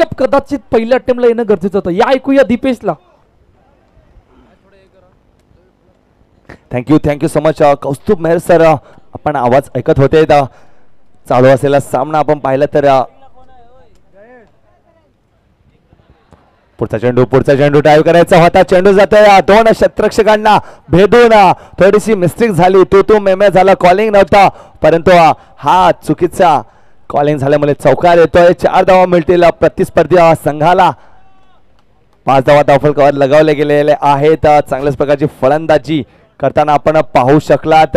शतक कदाचित पहिल्या अटेम्प्टला येणं गरजेचं होतं. या ऐकूया दीपेशला. Thank you so much Kaustubh Meher sir. आपण आवाज ऐकत होते चालू असलेला सामना आपण पाहिला तर पुढचा चेंडू ड्राईव्ह करायचा होता. चेंडू जातोय दोन क्षेत्ररक्षकांना भेदून. थोडीशी मिस्टेक झाली. तू मेमे झाला. कॉलिंग नव्हता परंतु हा चुकीचा कॉलिंग झाल्यामुळे चौकार येतोय. 4 धावा मिळतील प्रतिस्पर्धी संघाला. 5 धावा धावफलकावर लगावले गेलेले आहेत. चांगल्याच प्रकारची फलंदाजी करताना आपण पाहू शकलात.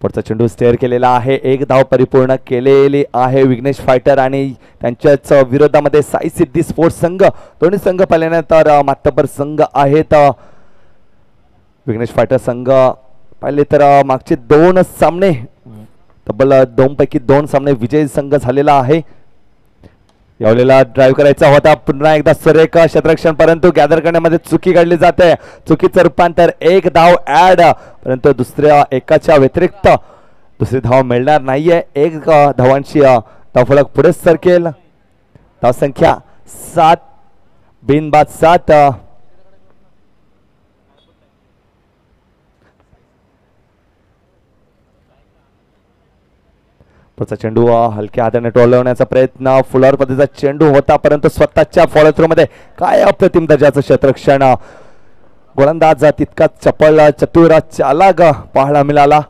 पुढचा चेंडू स्टेअर केलेला आहे. 1 धाव परिपूर्ण केलेली आहे विघ्नेश फायटर आणि त्यांच्याच विरोधामध्ये साई सिद्धी स्पोर्ट्स संघ. दोन्ही संघ पाहिल्यानंतर मातबर संघ आहेत. विघ्नेश फायटर संघ पाहिले तर मागचे 2 सामने तब्बल 2 पैकी 2 सामने विजयी संघ झालेला आहे. यावेळेला ड्राईव्ह करायचा होता. पुन्हा एकदा सुरेख क्षेत्ररक्षण परंतु गॅदर करण्यामध्ये चुकी घडली जाते. चुकीचं रूपांतर 1 धाव ऍड परंतु दुसऱ्या एकाच्या व्यतिरिक्त दुसरी धाव मिळणार नाहीये. 1 धावांची धावफलक पुढे सरकेल. धावसंख्या 7 बिनबाद 7. पुढचा चेंडू हलक्या हाताने टोलवण्याचा प्रयत्न. फुलावर पद्धतीचा चेंडू होता परंतु स्वतःच्या फॉलो थ्रू मध्ये काय अप्रतिम दर्जाचं क्षेत्ररक्षण. गोलंदाज तितका चपळ चतुर चालाक पाहायला मिळाला.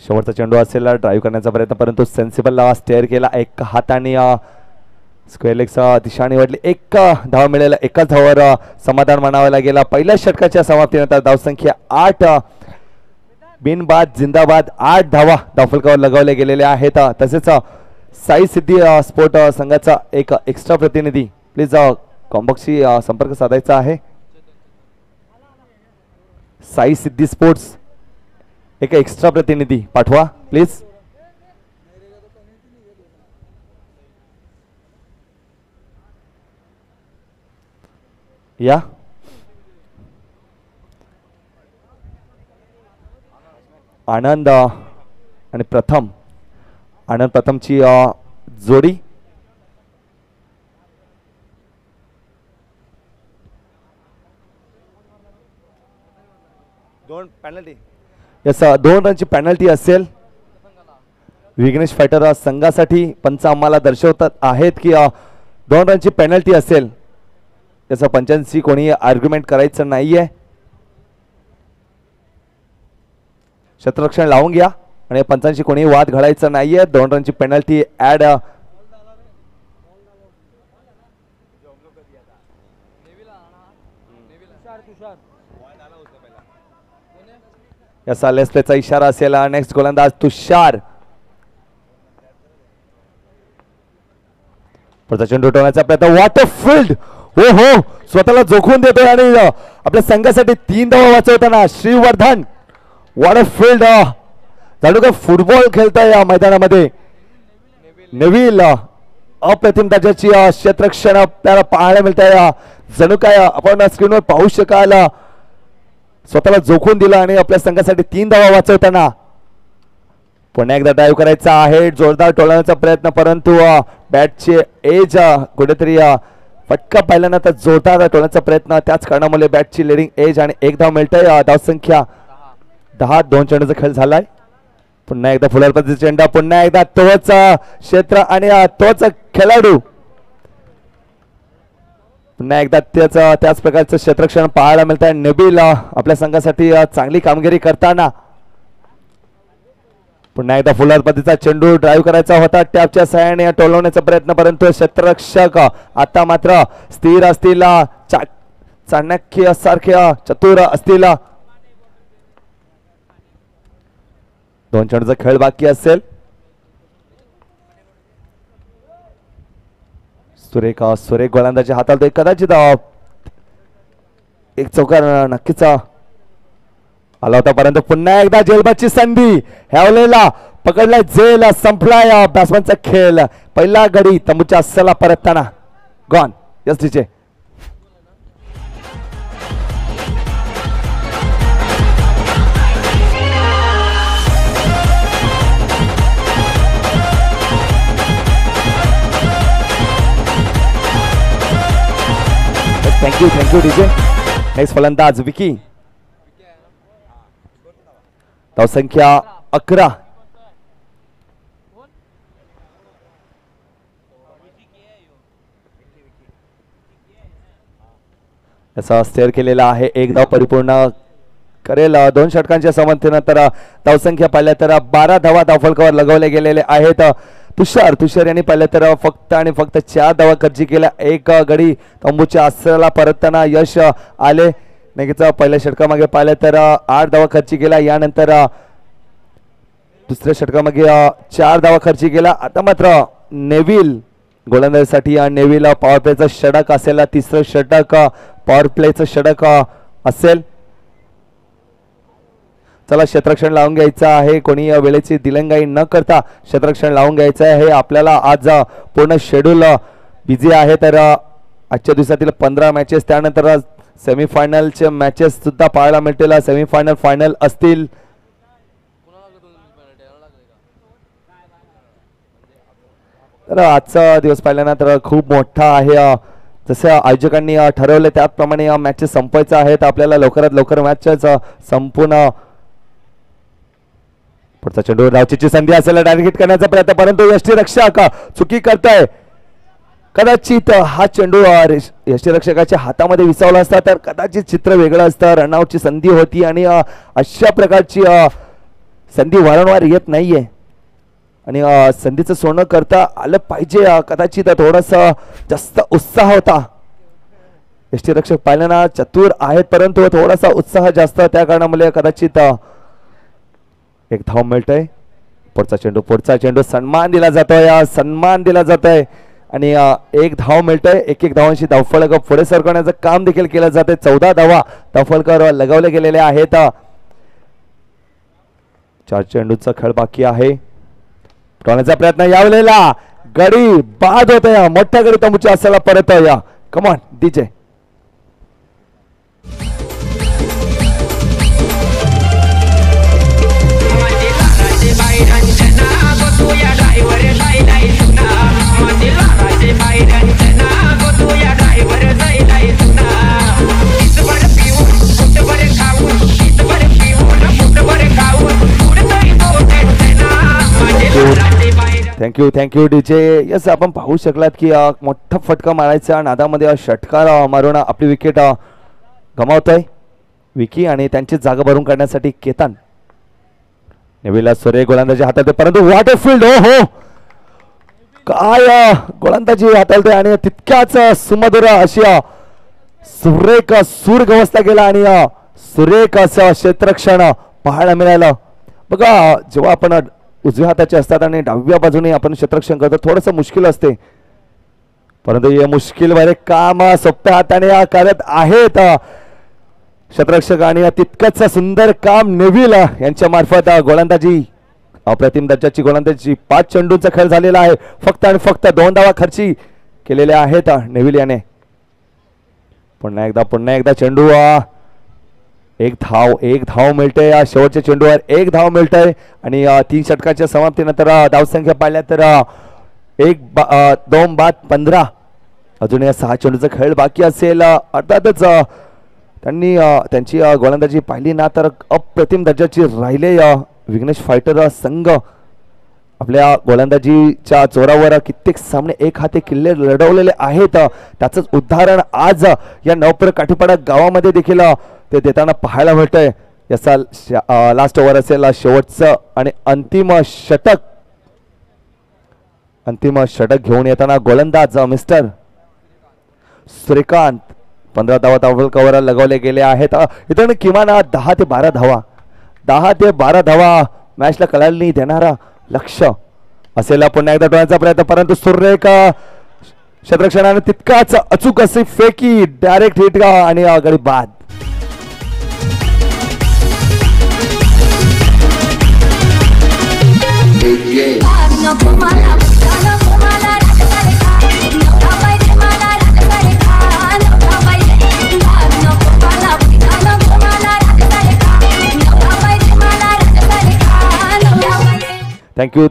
शेवटचा चेंडू असेल ड्राईव्ह करण्याचा प्रयत्न परंतु सेन्सिबल स्टेअर केला. 1 हाताने स्क्वेअर लेगचा दिशा निवडली. 1 धाव मिळेल. 1 धावावर समाधान मानावायला गेला. पहिल्या षटकाच्या समाप्तीनंतर धावसंख्या 8 बिनबाद जिंदाबाद. 8 धावा धावफलकावर लगावले गेलेले आहेत. तसेच साई सिद्धी स्पोर्ट संघाचा एक एक्स्ट्रा प्रतिनिधी प्लीज कॉम्बॉक्सशी संपर्क साधायचा आहे. साई सिद्धी स्पोर्ट्स एक एक्स्ट्रा प्रतिनिधी पाठवा प्लीज. या आनंद आणि प्रथम. आनंद प्रथमची जोडी. यस 2 रनची पेनल्टी असेल विघ्नेश फायटर संघासाठी. पंच आम्हाला दर्शवतात आहेत की 2 रनची पेनल्टी असेल. याचा पंचांशी कोणी आर्ग्युमेंट करायचं नाहीये. क्षेत्ररक्षण लावून घ्या आणि पंचांशी कोणी वाद घडायचा नाहीये. 2 रनची पेनल्टी ऍड. याचा लेस प्लेचा इशारा असेल. नेक्स्ट गोलंदाज तुषार. पुढचा चेंडू उठवण्याचा प्रयत्न. What a field. हो हो स्वतःला जोखून देतोय आणि आपल्या संघासाठी 3 धावा वाचवताना श्रीवर्धन. What a field. जाणू काय फुटबॉल खेळताय या मैदानामध्ये. नेव्हिल अप्रतिम दर्जाची क्षेत्ररक्षण आपल्याला पाहायला मिळत आहे. जणू काय आपण स्क्रीनवर पाहू शकाल. स्वतःला जोखून दिलं आणि आपल्या संघासाठी 3 धावा वाचवताना पुन्हा एकदा ड्राईव्ह करायचा आहे. जोरदार टोलवण्याचा प्रयत्न परंतु बॅटचे एज कुठेतरी फटका पाहिल्यानंतर जोरदार टोलण्याचा प्रयत्न. त्याच कारणामुळे बॅटची लिडिंग एज आणि 1 धाव मिळतंय. धावसंख्या 10. 2 चेंडूचा खेळ झालाय. पुन्हा एकदा फुलार पद्धतीचा चेंडा. पुन्हा एकदा तोच क्षेत्र आणि तोच खेळाडू. पुन्हा एकदा त्याच प्रकारचं क्षेत्ररक्षण पाहायला मिळत आहे. नबील आपल्या संघासाठी चांगली कामगिरी करताना. पुन्हा एकदा फुलार पद्धतीचा चेंडू ड्राईव्ह करायचा होता. टॅपच्या सहाय्याने टोलवण्याचा प्रयत्न परंतु क्षेत्ररक्षक आता मात्र स्थिर असतील. चाणक्य सारख्या चतुर असतील. 2 चेंडूचा खेळ बाकी असेल. सुरेख गोलंदाजी हाताळतोय. कदाचित 1 चौकार नक्कीच आला होता परंतु पुन्हा एकदा जेलबादची संधी. ह्यावेळेला पकडलाय जेल. संपलाय बॅट्समनचा खेळ. पहिला गडी तंबूच्या अस्सला परतताना गॉन. यस टीचे थँक्यू डीजे. नेक्स्ट फलंदाज विकी. धावसंख्या 11. याचा स्टेअर केलेला आहे. एक धाव परिपूर्ण करेल. 2 षटकांच्या समर्थनानंतर धावसंख्या पाहिल्या तर 12 धावा धावफलकावर लगवले गेलेले आहेत. तुषार यांनी पाहिलं तर फक्त आणि फक्त 4 धावा खर्ची केल्या. एक गडी तंबूच्या आसराला परतताना यश आले. नक्कीच पहिल्या षटकामागे पाहिलं तर 8 धावा खर्ची केल्या. यानंतर दुसऱ्या षटकामागे 4 धावा खर्ची केल्या. आता मात्र नेव्हिल गोलंदाजीसाठी नेव्हिल पॉवर प्लेचं षटक असेल. तिसरं षटक पॉवर प्लेचं षटक असेल. चला क्षेत्ररक्षण लावून घ्यायचं आहे. कोणी वेळेची दिलंगाई न करता क्षेत्ररक्षण लावून घ्यायचं आहे. हे आपल्याला आज पूर्ण शेड्यूल बिझी आहे. तर आजच्या दिवसातील 15 मॅचेस त्यानंतर सेमीफायनलचे मॅचेस सुद्धा पाहायला मिळतील. सेमीफायनल फायनल असतील. तर आजचा दिवस पाहिल्यानंतर खूप मोठा आहे. जसं आयोजकांनी ठरवले त्याप्रमाणे मॅचेस संपवायचं आहे. तर आपल्याला लवकरात लवकर मॅचेस संपूर्ण. पुढचा चेंडूवर धावचीची संधी असेल. डायरेक्ट हिट करण्याचा प्रयत्न परंतु यष्टीरक्षक चुकी करताय. कदाचित हा चेंडू यष्टीरक्षकाच्या हातामध्ये विसावला असता तर कदाचित चित्र वेगळं असतं. रनआउटची संधी होती आणि अशा प्रकारची संधी वारंवार येत नाहीये आणि संधीचं सोनं करता आलं पाहिजे. कदाचित थोडासा जास्त उत्साह होता. यष्टीरक्षक पाहिल्याना चतुर आहेत परंतु थोडासा उत्साह जास्त त्या कारणामुळे कदाचित. एक धाव मिळतंय. पुढचा चेंडू सन्मान दिला जातोय आणि एक धाव मिळतंय. एक धावांशी धावफलक पुढे सरकवण्याचं काम देखील केलं जातंय. 14 धावा धावफलकावर लगवले गेलेले आहेत. 4 चेंडूचा खेळ बाकी आहे. पटवण्याचा प्रयत्न यावलेला गडी बाद होतोय. मोठ्या गडी तंबूच्या असायला परत या. Come on DJ. Thank you DJ. Yes आपण पाहू शकलात की मोठा फटका मारायचा नादामध्ये षटकार मारून आपली विकेट गमावतोय विकी आणि त्यांची जागा भरून काढण्यासाठी केतन. नेव्हिल सूर्य गोलंदाजी हाताळते परंतु वॉट अ फील्ड. हो काय गोलंदाजी हाताळते आणि तितक्याच सुमधुर अशी सुरेख सूर गवसला गेला आणि सुरेख असं क्षेत्ररक्षण पाहायला मिळालं. बघा जेव्हा आपण उजव्या हाताचे असतात आणि डाव्या बाजूने आपण क्षेत्ररक्षण करतो थोडंसं मुश्किल असते परंतु हे मुश्किल वाले काम सोप्या हाताने करत आहेत क्षेत्ररक्षक आणि तितकंच सुंदर काम नेव्हिल यांच्या मार्फत गोलंदाजी अप्रतिम दर्जाची गोलंदाजी. 5 चेंडूंचा खेळ झालेला आहे. फक्त आणि फक्त 2 धावा खर्ची केलेल्या आहेत नेव्हिल याने. पुन्हा एकदा चेंडू. एक धाव मिळते. शेवटच्या चेंडूवर 1 धाव मिळतंय आणि 3 षटकाच्या समाप्तीनंतर धावसंख्या पाहिल्या तर 1 2 बाद 15. अजून या 6 चेंडूचा खेळ बाकी असेल. अर्थातच त्यांनी त्यांची गोलंदाजी पाहिली ना तर अप्रतिम दर्जाची राहिले. विघ्नेश फायटर संघ आपल्या गोलंदाजीच्या जोरावर कित्येक सामने 1 हाती किल्ले लढवलेले आहेत. त्याचंच उदाहरण आज या नवपर काठीपाडा गावामध्ये देखील ते देताना पाहायला मिळतंय. याचा लास्ट ओव्हर असेल शेवटचं आणि अंतिम षटक घेऊन येताना गोलंदाज मिस्टर सूर्यकांत. 15 धावा धावफलकावर लगवले गेले आहेत. इथं किमान 10 ते 12 धावा मॅचला कलाली देणारा लक्ष असेल. पुन्हा एकदा डोळ्याचा प्रयत्न परंतु सुरेख क्षेत्ररक्षणाने तितकाच अचूक असे फेकी डायरेक्ट हिट आणि गडी बाद.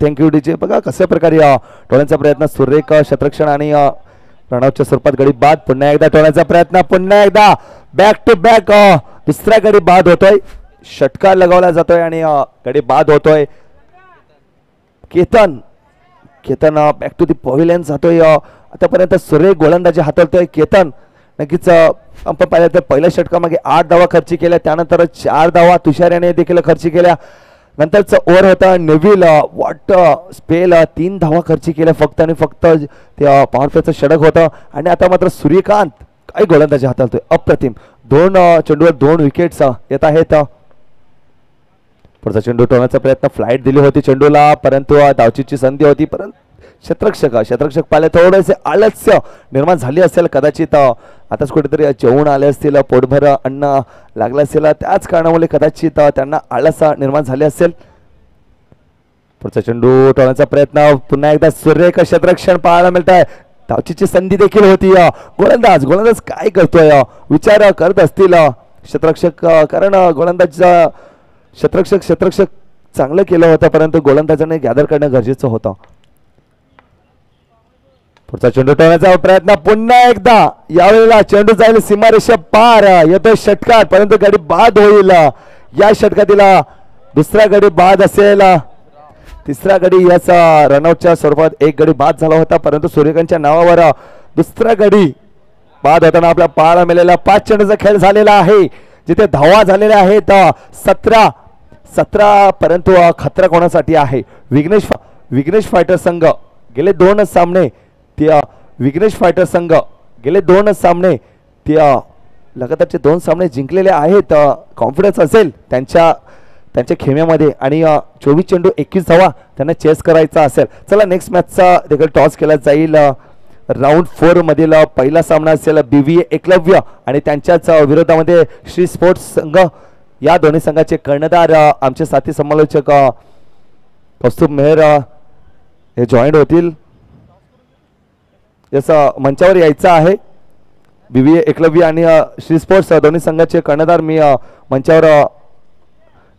Thank you DJ. बघा कशा प्रकारे टोळ्यांचा प्रयत्न सुरेख क्षेत्ररक्षण आणि रनआउटच्या स्वरूपात गडी बाद. पुन्हा एकदा ठेवण्याचा प्रयत्न, पुन्हा एकदा बॅक टू बॅक दुसरा गडी बाद होतोय. षटकार लगावला जातोय आणि गडी बाद होतोय. केतन बॅक टू दी पॉव्हिलियन जातोय. आतापर्यंत सुरेख गोलंदाजी हाताळतोय केतन. नक्कीच आपण पाहिलं तर पहिल्या षटकामागे 8 धावा खर्ची केल्या, त्यानंतर 4 धावा तुषार याने देखील खर्ची केल्या. नंतरचा ओव्हर होता नेव्हिल वॉट स्पेल 3 धावा खर्ची केल्या फक्त आणि फक्त. ते पॉवर प्लेचं षटक होतं. आणि आता मात्र सूर्यकांत काय गोलंदाजी हाताळतोय, अप्रतिम. 2 चेंडूवर 2 विकेट्स येत आहेत. पुढचा चेंडू ठेवण्याचा प्रयत्न, फ्लाईट दिली होती चेंडूला परंतु धावचीची संधी होती. परंतु क्षेत्रक्षक पाहिले थोडेसे आलस्य निर्माण झाली असेल कदाचित. आताच कुठेतरी जेवून आले असतील, पोटभर अन्न लागलं असेल, त्याच कारणामुळे कदाचित त्यांना आळस निर्माण झाले असेल. पुढचा चेंडू ठेवण्याचा प्रयत्न, पुन्हा एकदा सुरेख क्षेत्ररक्षण पाहायला मिळत आहे. धावचीची संधी देखील होती. गोलंदाज काय करतोय, विचार करत असतील क्षेत्ररक्षक, कारण गोलंदाज क्षेत्ररक्षक चांगलं केलं होतं परंतु गोलंदाजाने गॅदर करणं गरजेचं होतं. पुढचा चेंडू ठेवण्याचा प्रयत्न, पुन्हा एकदा यावेळेला चेंडू जाईल सीमारेषा पार. येतोय षटकार परंतु गडी बाद होईल. या षटकातील दुसरा गडी बाद असेल. तिसरा गडी याचा रनआउटच्या स्वरूपात एक गडी बाद झाला होता परंतु सूर्यकांतच्या नावावर दुसरा गडी बाद होताना आपल्या पाहायला मिळालेला 5 चेंडूचा खेळ झालेला आहे, जिथे धावा झालेल्या आहेत 17 परंतु खतरा कोणासाठी आहे. विघ्नेश फायटर संघ गेले 2 सामने गेले 2 सामने ते लगातारचे 2 सामने जिंकलेले आहेत. कॉन्फिडन्स असेल त्यांच्या खेम्यामध्ये आणि 24 चेंडू 21 धावा त्यांना चेस करायचा असेल. चला नेक्स्ट मॅचचा देखील टॉस केला जाईल. राऊंड 4 मधील पहिला सामना असेल BVA एकलव्य आणि त्यांच्याच विरोधामध्ये श्री स्पोर्ट्स संघ. या दोन्ही संघाचे कर्णधार आमचे साथी समालोचक कौस्तुभ मेहर हे जॉईंट होतील. याचं मंचावर यायचं आहे. BVA एकलव्य आणि श्री स्पोर्ट्स दोन्ही संघाचे कर्णधार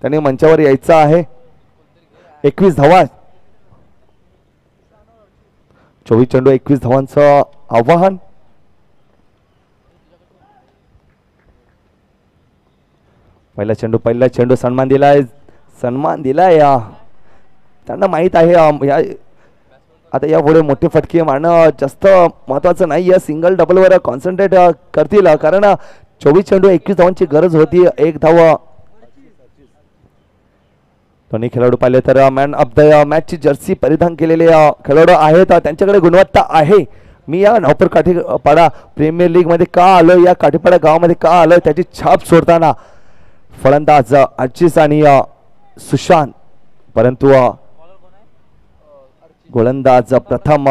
त्यांनी मंचावर यायचं आहे. 21 धावा, 24 चेंडू 21 धावांचं आव्हान. पहिला चेंडू सन्मान दिलाय त्यांना माहित आहे आता यापुढे मोठे फटके मारणं जास्त महत्वाचं नाही आहे. सिंगल डबलवर कॉन्सन्ट्रेट करतील कारण 24 चेंडू 21 धावांची गरज होती. 1 धाव. दोन्ही खेळाडू पाहिले तर मॅन ऑफ द मॅचची जर्सी परिधान केलेले खेळाडू आहेत. त्यांच्याकडे गुणवत्ता आहे. मी या नवपूर काठीपाडा प्रीमियर लीग मध्ये का आलो, या काठीपाडा गावामध्ये का आलो त्याची छाप सोडताना फलंदाज अर्चिस आणि सुशांत, परंतु गोलंदाज प्रथम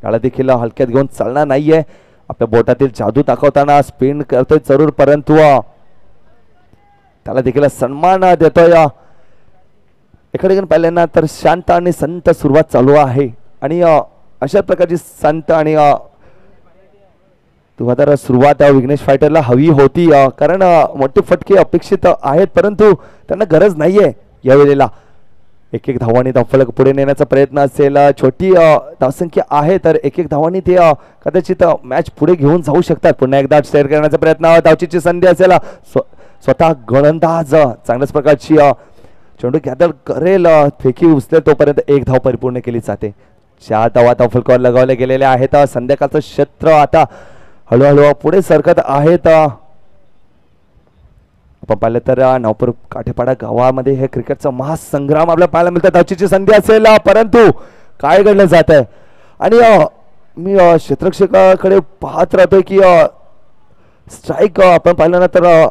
त्याला देखील हलक्यात घेऊन चालणार नाहीये. आपल्या बोटातील जादू दाखवताना स्पिन करतोय जरूर परंतु त्याला देखील सन्मान देतोय. एकडे पाहिल्याना तर शांत आणि संत सुरुवात चालू आहे आणि अशा प्रकारची संत आणि सुरुवात विघ्नेश फायटरला हवी होती कारण मोठे फटके अपेक्षित आहेत परंतु त्यांना गरज नाहीये. यावेळेला 1-1 धावांनी धावफलक पुढे नेण्याचा प्रयत्न असेल. छोटी धावसंख्या आहे तर 1-1 धावांनी ते कदाचित मॅच पुढे घेऊन जाऊ शकतात. पुन्हा एकदा शेअर करण्याचा प्रयत्न, धावचीची संधी असेल. स्वतः गोलंदाज चांगल्याच प्रकारची चेंडू गॅदर करेल, फेकी उचलेल तोपर्यंत 1 धाव परिपूर्ण केली जाते. 4 धावा धावफलकावर लगावल्या गेलेल्या आहेत. संध्याकाळचं क्षेत्र आता हळूहळू पुढे सरकत आहेत. आपण पाहिलं तर नवपूर काठीपाडा गावामध्ये हे क्रिकेटचा महासंग्राम आपल्याला पाहायला मिळतं. धावचीची संधी असेल परंतु काय घडलं जात आहे आणि मी क्षेत्ररक्षकाकडे पाहत राहतोय की स्ट्राईक आपण पाहिलं ना तर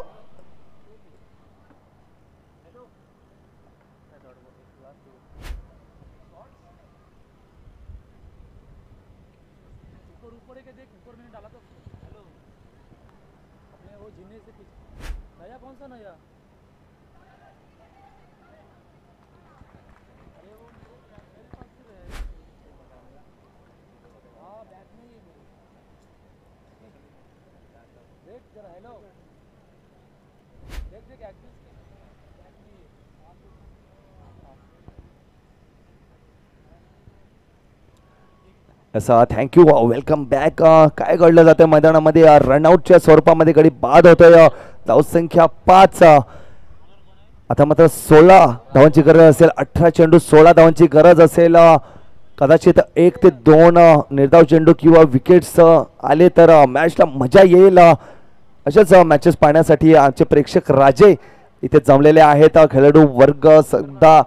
असं थँक्यू वेलकम बॅक. काय घडलं जातं मैदानामध्ये रनआउटच्या स्वरूपामध्ये गडी बाद होतोय. धावसंख्या 5. आता मात्र 16 धावांची गरज असेल. 18 चेंडू 16 धावांची गरज असेल. कदाचित 1 ते 2 निर्धाव चेंडू किंवा विकेट्स आले तर मॅचला मजा येईल. अशाच मॅचेस पाहण्यासाठी आमचे प्रेक्षक राजे इथे जमलेले आहेत. खेळाडू वर्ग सुद्धा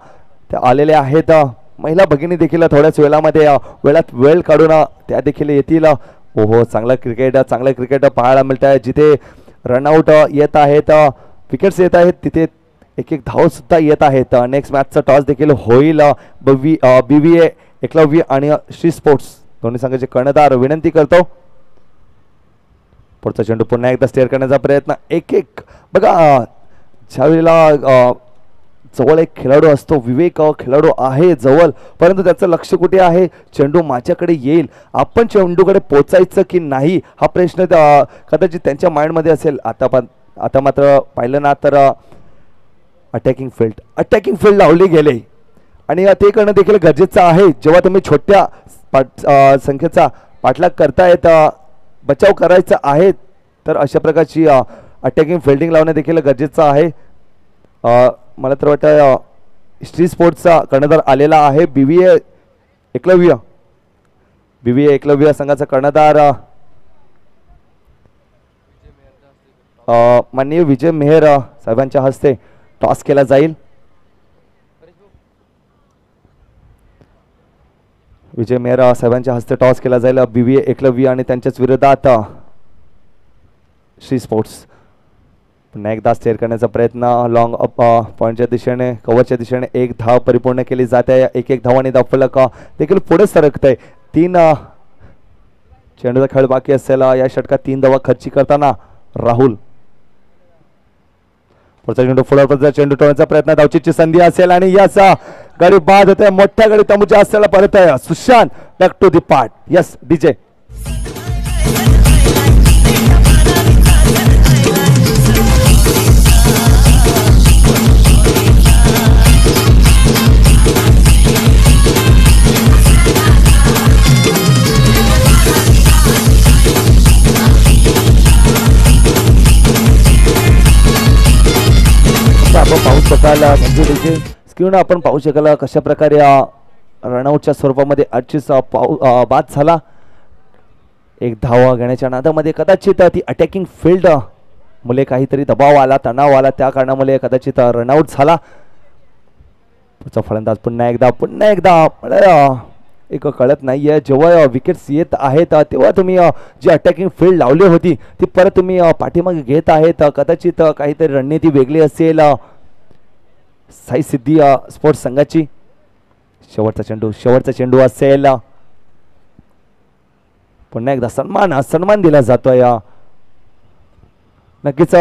ते आलेले आहेत. महिला भगिनी देखील थोड्याच वेळात वेळ काढून त्या देखील येतील. ओहो चांगला क्रिकेट पाहायला मिळत आहे. जिथे रनआउट येत आहेत, विकेट्स येत आहेत, तिथे एक धाव सुद्धा येत आहेत. नेक्स्ट मॅचचा टॉस देखील होईल. BVA एकलव्य आणि श्री स्पोर्ट्स दोन्ही संघाचे कर्णधार विनंती करतो. पुढचा चेंडू पुन्हा एकदा स्टेअर करण्याचा प्रयत्न. एक बघा ज्यावेळेला जवळ एक खेळाडू असतो, विवेक खेळाडू आहे जवळ, परंतु त्याचं लक्ष कुठे आहे, चेंडू माझ्याकडे येईल, आपण चेंडूकडे पोचायचं की नाही हा प्रश्न कदाचित त्यांच्या माइंडमध्ये असेल. आता मात्र पाहिलं ना तर अटॅकिंग फील्ड लावली गेले आणि ते करणं देखील गरजेचं आहे. जेव्हा तुम्ही छोट्या संख्येचा पाठलाग करतायत, बचाव करायचा आहे, तर अशा प्रकारची अटॅकिंग फिल्डिंग लावणं देखील गरजेचं आहे. मला तर वाटतं श्री स्पोर्ट्सचा कर्णधार आलेला आहे. BVA एकलव्य संघाचा कर्णधार माननीय विजय मेहर साहेबांच्या हस्ते टॉस केला जाईल. विजय मेहरा साहेबांच्या हस्ते टॉस केला जाईल. BVA एकलव्य आणि त्यांच्याच विरोधात श्री स्पोर्ट्स. पुन्हा एकदा स्टेअर करण्याचा प्रयत्न. लॉंग अप पॉईंटच्या दिशेने, कव्हरच्या दिशेने 1 धाव परिपूर्ण केली जाते. 1 धावांनी धावफलक देखील पुढे सरकतंय. 3 चेंडूचा खेळ बाकी असेल. या षटकात 3 धावा खर्ची करताना राहुल. पुढचा चेंडू पुढे चेंडू टोळण्याचा प्रयत्न, धावचीची संधी असेल आणि याचा गडी बाद होते. मोठ्या गडी तंबूच्या असलेला परत आहे Sushant back to the part. Yes DJ. आपण पाहू शकाल स्क्रीन आपण पाहू शकाल कशा प्रकारे रनआउटच्या स्वरूपामध्ये आजचीच बाद झाला. 1 धाव घेण्याच्या नादामध्ये कदाचित ती अटॅकिंग फील्ड मुले काहीतरी दबाव आला, तणाव आला, त्या कारणामुळे कदाचित रनआउट झाला. पुढचा फलंदाज पुन्हा एकदा मला एक कळत नाहीये, जेव्हा विकेट्स येत आहेत तेव्हा तुम्ही जी अटॅकिंग फील्ड लावली होती ती परत तुम्ही पाठीमागे घेत आहेत. कदाचित काहीतरी रणनीती वेगळी असेल साई सिद्धी स्पोर्ट्स संघाची. शेवटचा चेंडू असेल. पुन्हा एकदा सन्मान दिला जातोय. नक्कीच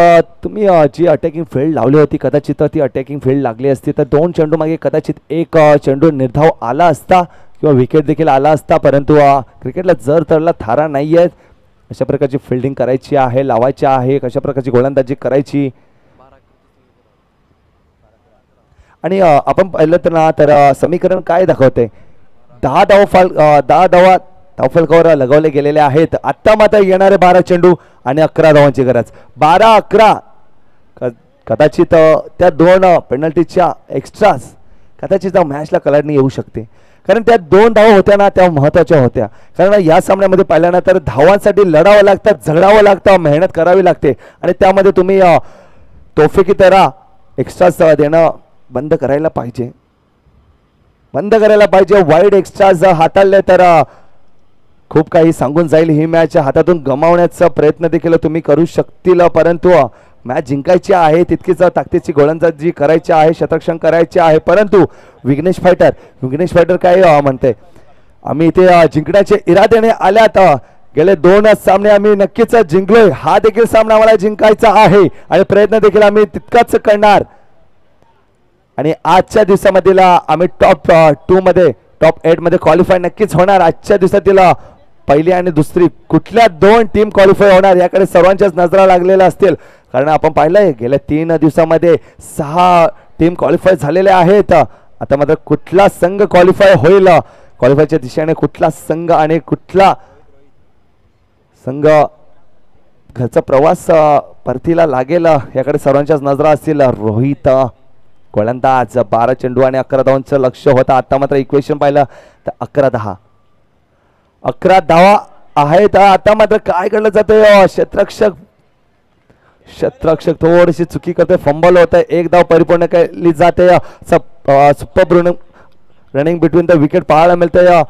तुम्ही जी अटॅकिंग फील्ड लावली होती कदाचित ती अटॅकिंग फील्ड लागली असती तर 2 चेंडू मागे कदाचित 1 चेंडू निर्धाव आला असता किंवा विकेट देखील आला असता. परंतु क्रिकेटला जर तरला थारा नाही आहे. अशा प्रकारची फिल्डिंग करायची आहे, लावायची आहे, कशा प्रकारची गोलंदाजी करायची. आणि आपण पाहिलं तर ना तर समीकरण काय दाखवते, 10 धावा धावफलकावर लगवले गेलेले आहेत. आता मात्र येणारे 12 चेंडू आणि 11 धावांची गरज. 12-11 कदाचित त्या 2 पेनल्टीच्या एक्स्ट्राज कदाचित मॅचला कलाडणी येऊ शकते. कारण त्या 2 धावा होत्या ना त्या महत्त्वाच्या होत्या. कारण या सामन्यामध्ये पाहिल्यानंतर धावांसाठी लढावं लागतं, झगडावं लागतं, मेहनत करावी लागते आणि त्यामध्ये तुम्ही तोफे की तरह एक्स्ट्राज देणं बंद करायला पाहिजे. वाईड एक्स्ट्राज हाताळले तर खूप काही सांगून जाईल. ही मॅच हातातून गमावण्याचा प्रयत्न देखील तुम्ही करू शकतील. परंतु मॅच जिंकायची आहे, तितकीच ताकदीची गोलंदाजी करायची आहे, शतरक्षण करायचे आहे. परंतु विघ्नेश फायटर काय म्हणते, आम्ही इथे जिंकण्याचे इराद्याने आल्यात. गेले 2 सामने आम्ही नक्कीच जिंकलोय. हा देखील सामना आम्हाला जिंकायचा आहे आणि प्रयत्न देखील आम्ही तितकाच करणार. आणि आजच्या दिवसामधील आम्ही टॉप 8 मध्ये क्वालिफाय नक्कीच होणार. आजच्या दिवसातील पहिली आणि दुसरी कुठल्या 2 टीम क्वालिफाय होणार याकडे सर्वांच्याच नजरा लागलेल्या असतील. कारण आपण पाहिलंय गेल्या 3 दिवसामध्ये 6 टीम क्वालिफाय झालेल्या आहेत. आता मात्र कुठला संघ क्वालिफाय होईल, क्वालिफायच्या दिशेने कुठला संघ आणि कुठला संघ घरचा प्रवास परतीला लागेल याकडे सर्वांच्याच नजरा असतील. रोहित गोलंदाज 12 चेंडू आणि 11 धावांचं लक्ष होतं. आता मात्र इक्वेशन पाहिलं तर 11 धावा आहेत. आता मात्र काय घडलं जातंय, क्षेत्ररक्षक थोडीशी चुकी करते, फंबल होत आहे. एक धाव परिपूर्ण केली जाते. Super running between the wicket पाहायला मिळतंय.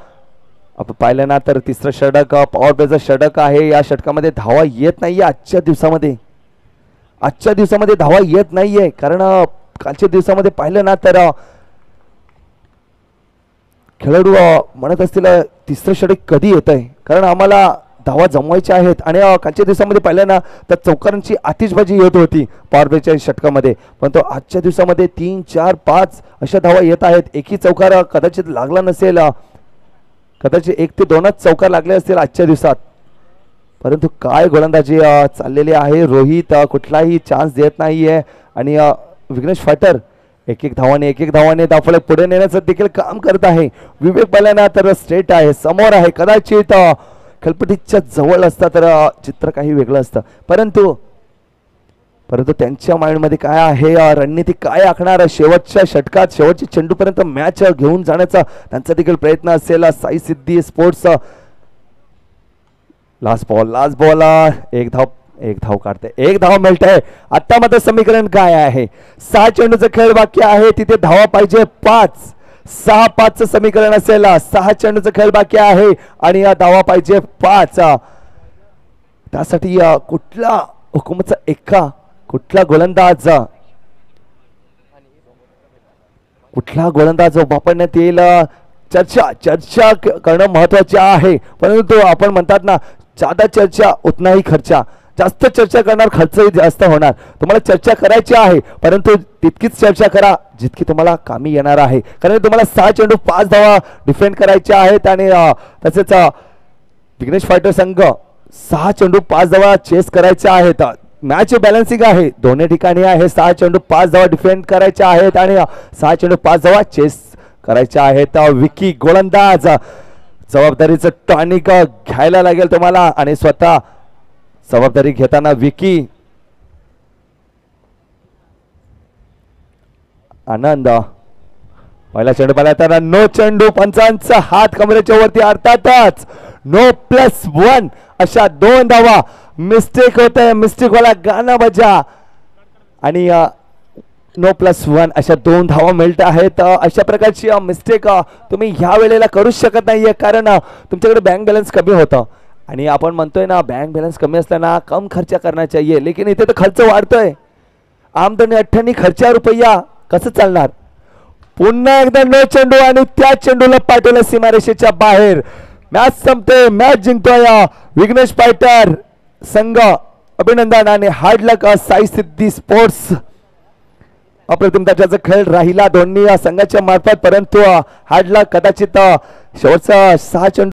आपण पाहिलं ना तर तिसरं षटक पॉवर प्लेचं षटक आहे. या षटकामध्ये धावा येत नाहीये आजच्या दिवसामध्ये धावा येत नाहीये, कारण कालच्या दिवसामध्ये पाहिलं ना तर खेळाडू म्हणत असतील तिसरं षटक कधी येत आहे, कारण आम्हाला धावा जमवायच्या आहेत. आणि कालच्या दिवसामध्ये पाहिलं ना तर चौकारांची आतिषबाजी येत होती पॉवर प्लेच्या षटकामध्ये, पण तो आजच्या दिवसामध्ये 3, 4, 5 अशा धावा येत आहेत. एकही चौकार कदाचित लागला नसेल, कदाचित 1 ते 2च चौकार लागले असतील आजच्या दिवसात. परंतु काय गोलंदाजी चाललेली आहे. रोहित कुठलाही चान्स देत नाहीये आणि विघ्नेश फाटर एक एक धावाने धावफलक पुढे नेण्याचं देखील काम करत आहे. विवेक पाहिला तर स्ट्रेट आहे, समोर आहे. कदाचित खेळपट्टीच्या जवळ असता तर चित्र काही वेगळं असतं, परंतु त्यांच्या माइंडमध्ये काय आहे, रणनीती काय आखणार, शेवटच्या षटकात शेवटच्या चेंडूपर्यंत मॅच घेऊन जाण्याचा त्यांचा देखील प्रयत्न असेल. साई सिद्धी स्पोर्ट्स लास्ट बॉल एक धाव काढते, 1 धाव मिळते. आता मात्र समीकरण काय आहे, 6 चेंडूचा खेळ बाकी आहे, तिथे धावा पाहिजे 5. 6-5 समीकरण असेल. 6 चेंडूचा खेळ बाकी आहे आणि धावा पाहिजे 5. त्यासाठी कुठला हुकुमचा एका कुठला गोलंदाज वापरण्यात येईल, चर्चा करणं महत्वाचे आहे. परंतु आपण म्हणतात ना, ज्यादा चर्चा उतना ही खर्चा. जास्त चर्चा करणार खर्चही जास्त होणार. तुम्हाला चर्चा करायची आहे, परंतु तितकीच चर्चा करा जितकी तुम्हाला कामी येणार आहे, कारण तुम्हाला 6 चेंडू 5 धावा डिफेंड करायच्या आहेत. आणि तसेच विघ्नेश फायटर संघ 6 चेंडू 5 धावा चेस करायच्या आहेत. मॅच बॅलन्सिंग आहे, दोन्ही ठिकाणी आहे. 6 चेंडू 5 धावा डिफेंड करायच्या आहेत आणि 6 चेंडू 5 धावा चेस करायच्या आहेत. विकी गोलंदाज, जबाबदारीचं टॉनिक घ्यायला लागेल तुम्हाला आणि स्वतः जबाबदारी घेताना विकी. आनंद पहिला चेंडू पाहिला तर नो चेंडू, पंचांचा हात कमरेच्या वरती, अर्थातच नो +1 अशा 2 धावा. मिस्टेक होत आहे, मिस्टेक वाला गाणं बजा आणि नो +1 अशा 2 धावा मिळत आहेत. अशा प्रकारची मिस्टेक तुम्ही ह्या वेळेला करूच शकत नाहीये, कारण तुमच्याकडे बँक बॅलन्स कमी होतं. आणि आपण म्हणतोय ना, बँक बॅलन्स कमी असताना कम खर्च करना चाहिए, लेकिन इथे तर खर्च वाढतोय. आमदनी 98 खर्चा रुपया, कसं चालणार. पुन्हा एकदा नो चेंडू आणि त्या चेंडूला पाठवलं सीमारेषेच्या बाहेर. मॅच संपते, मॅच जिंकतोय विघ्नेश फायटर संघ. अभिनंदन आणि हार्ड लक साई सिद्धी स्पोर्ट्स. अप्रतिम दर्जाचा खेळ राहिला दोन्ही संघाच्या मार्फत, परंतु हार्ड लक कदाचित शेवटचा 6 चेंडू